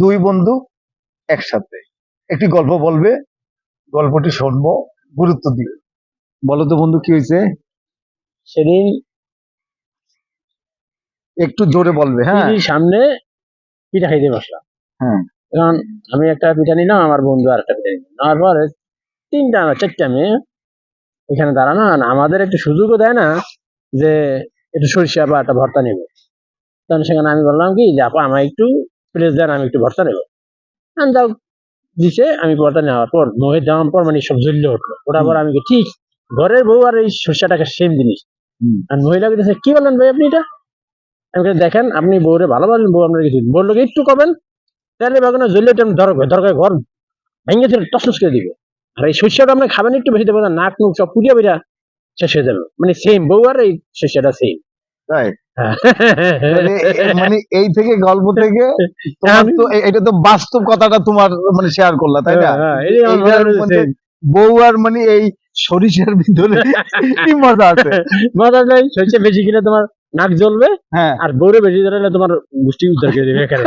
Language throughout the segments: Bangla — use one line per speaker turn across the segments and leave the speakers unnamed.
দুই বন্ধু একসাথে একটি গল্প বলবে, গল্পটি শুনবো গুরুত্ব দিয়ে। বলো তো বন্ধু, কি হয়েছে?
সেদিন
একটু জোরে বলবে, হ্যাঁ।
টিভির সামনে পিঠা খাইতে বসলাম।
হ্যাঁ।
এখন আমি একটা পিঠা নিলাম, আমার বন্ধু আর একটা পিঠা নিলাম, নেওয়ার পরে তিনটা না চারটা মেয়ে এখানে দাঁড়ানো, আর আমাদের একটু সুযোগও দেয় না যে একটু সরিষা বা একটা ভর্তা নেবো। তখন সেখানে আমি বললাম কি যে আপা আমার একটু প্লেস দেন, আমি একটু ভর্তা নেবো। আমি যাও দিছে, আমি ভর্তা নেওয়ার পর মুখে দেওয়ার পর মানে সব জ্বললে উঠলো, ওটার পর আমি কি ঠিক ঘরের বউ আর এই সরিষাটাকে সেম জিনিস। আর মহিলা বলতেছে কি বলেন ভাই আপনি এটা? আমি বলছি, দেখেন আপনি বউরে ভালোবাসেন, বউ আপনার কিছু বললো কি একটু কমেন, তাহলে বাগানে জ্বললে দরকার ঘর ভেঙে ছিল টসটস করে দিবে। আর এই শস্যটা আপনি খাবেন একটু বেশি দেবেন, নাক মুখ সব পুড়িয়া বেড়া শেষ হয়ে যাবে, মানে সেম বউ আর এই শস্যটা সেম।
তাই? তাহলে মানে এই থেকে গল্প থেকে তোমার তো এটা তো বাস্তব কথাটা তোমার মানে শেয়ার করলা, তাই না? এইটার মানে বউ আর মানে এই সরিষার ভিতরে কি মজা আছে?
মজা নাই, সরিষা বেশি কিনে তোমার নাক জ্বলবে,
হ্যাঁ।
আর বউরে বেশি ধরলে তোমার গোষ্ঠী উদ্ধার করে দেবে এখানে।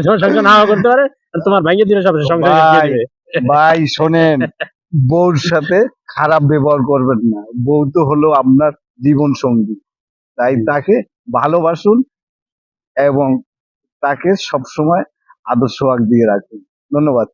তোমার সংসার নাও করতে পারে, আর তোমার ভাইকে দিলে সব সংসার শেষ করে
ভাই,
দিবে।
ভাই শোনেন, বউর সাথে খারাপ ব্যবহার করবেন না। বউ তো হলো আপনার জীবন সঙ্গী, তাই তাকে ভালোবাসুন এবং তাকে সবসময় আদর সোহাগ দিয়ে রাখুন। ধন্যবাদ।